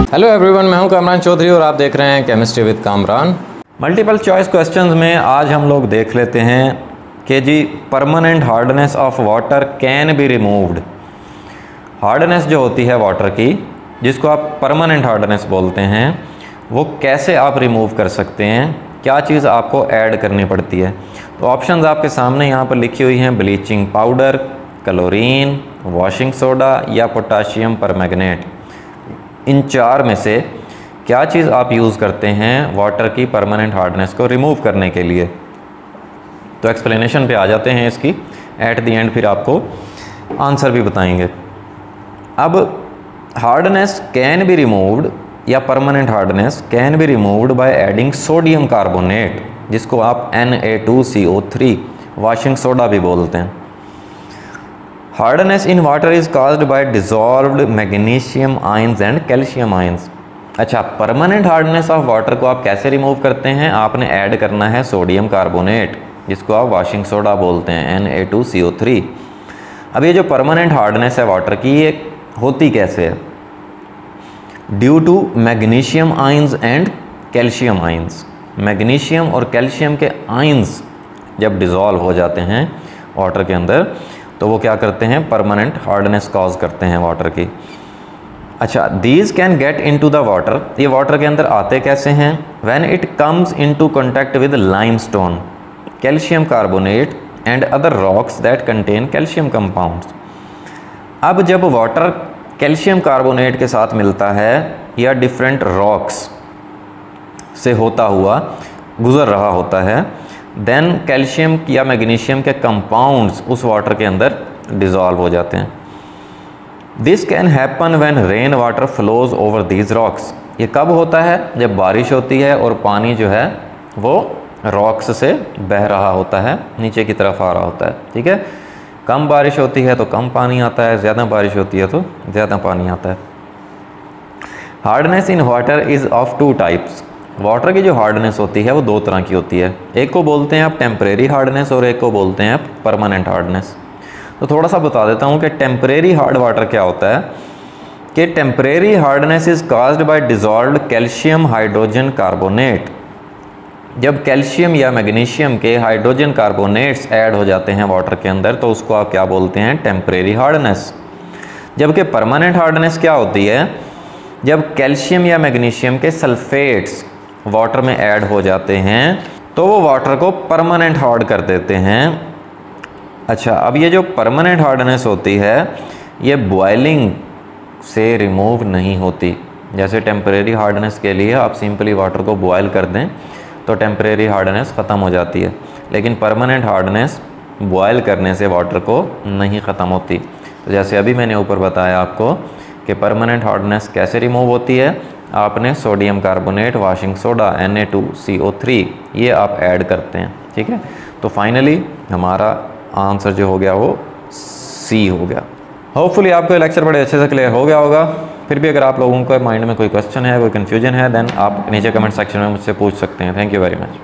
Hello everyone, मैं हूं कामरान चौधरी और आप देख रहे हैं chemistry with Kamran. Multiple choice questions में आज हम लोग देख लेते हैं कि जी permanent hardness of water can be removed. Hardness जो होती है वाटर की, जिसको आप परमानेंट हार्डनेस बोलते हैं, वो कैसे आप रिमूव कर सकते हैं, क्या चीज़ आपको ऐड करनी पड़ती है। तो ऑप्शंस आपके सामने यहाँ पर लिखी हुई हैं, bleaching powder, chlorine, washing soda या पोटाशियम परमैंगनेट। इन चार में से क्या चीज़ आप यूज़ करते हैं वाटर की परमानेंट हार्डनेस को रिमूव करने के लिए। तो एक्सप्लेनेशन पे आ जाते हैं इसकी, एट द एंड फिर आपको आंसर भी बताएंगे। अब हार्डनेस कैन बी रिमूव्ड या permanent hardness can be removed by adding sodium carbonate, जिसको आप Na2CO3 वॉशिंग सोडा भी बोलते हैं। Hardness in water is caused by dissolved magnesium ions and calcium ions. अच्छा, परमानेंट हार्डनेस ऑफ वाटर को आप कैसे रिमूव करते हैं? आपने ऐड करना है सोडियम कार्बोनेट, जिसको आप वॉशिंग सोडा बोलते हैं, Na2CO3। अब ये जो परमानेंट हार्डनेस है वाटर की, ये होती कैसे है? Due to magnesium ions and calcium ions. Magnesium और कैल्शियम के आयंस जब डिज़ोल्व हो जाते हैं वाटर के अंदर, तो वो क्या करते हैं? परमानेंट हार्डनेस कॉज करते हैं वाटर की। अच्छा, these can get into the water. ये वाटर के अंदर आते कैसे हैं? When it comes into contact with limestone, calcium carbonate and other rocks that contain calcium compounds. अब जब वाटर कैल्शियम कार्बोनेट के साथ मिलता है या डिफरेंट रॉक्स से होता हुआ गुजर रहा होता है, देन कैल्शियम या मैग्नीशियम के कंपाउंड्स उस वाटर के अंदर डिज़ोल्व हो जाते हैं। This can happen when rain water flows over these rocks. ये कब होता है? जब बारिश होती है और पानी जो है वो रॉक्स से बह रहा होता है, नीचे की तरफ आ रहा होता है। ठीक है, कम बारिश होती है तो कम पानी आता है, ज़्यादा बारिश होती है तो ज़्यादा पानी आता है। Hardness in water is of two types. Water की जो हार्डनेस होती है वो दो तरह की होती है। एक को बोलते हैं आप टेम्परेरी हार्डनेस और एक को बोलते हैं आप परमानेंट हार्डनेस। तो थोड़ा सा बता देता हूँ कि टेम्परेरी हार्ड वाटर क्या होता है। कि temporary hardness is caused by dissolved calcium hydrogen carbonate. जब कैल्शियम या मैग्नीशियम के हाइड्रोजन कार्बोनेट्स ऐड हो जाते हैं वाटर के अंदर, तो उसको आप क्या बोलते हैं? Temporary hardness. जबकि परमानेंट हार्डनेस क्या होती है? जब कैल्शियम या मैग्नीशियम के सल्फेट्स वाटर में ऐड हो जाते हैं तो वो वाटर को परमानेंट हार्ड कर देते हैं। अच्छा, अब ये जो परमानेंट हार्डनेस होती है ये बॉइलिंग से रिमूव नहीं होती। जैसे टेम्परेरी हार्डनेस के लिए आप सिंपली वाटर को बॉयल कर दें तो टेम्परेरी हार्डनेस ख़त्म हो जाती है, लेकिन परमानेंट हार्डनेस बॉयल करने से वाटर को नहीं ख़त्म होती। तो जैसे अभी मैंने ऊपर बताया आपको कि परमानेंट हार्डनेस कैसे रिमूव होती है, आपने sodium carbonate, washing soda, Na2CO3 ये आप ऐड करते हैं। ठीक है, तो फाइनली हमारा आंसर जो हो गया वो सी हो गया। होपफुली आपको ये लेक्चर बड़े अच्छे से क्लियर हो गया होगा। फिर भी अगर आप लोगों को माइंड में कोई क्वेश्चन है, कोई कन्फ्यूजन है, देन आप नीचे कमेंट सेक्शन में मुझसे पूछ सकते हैं। Thank you very much.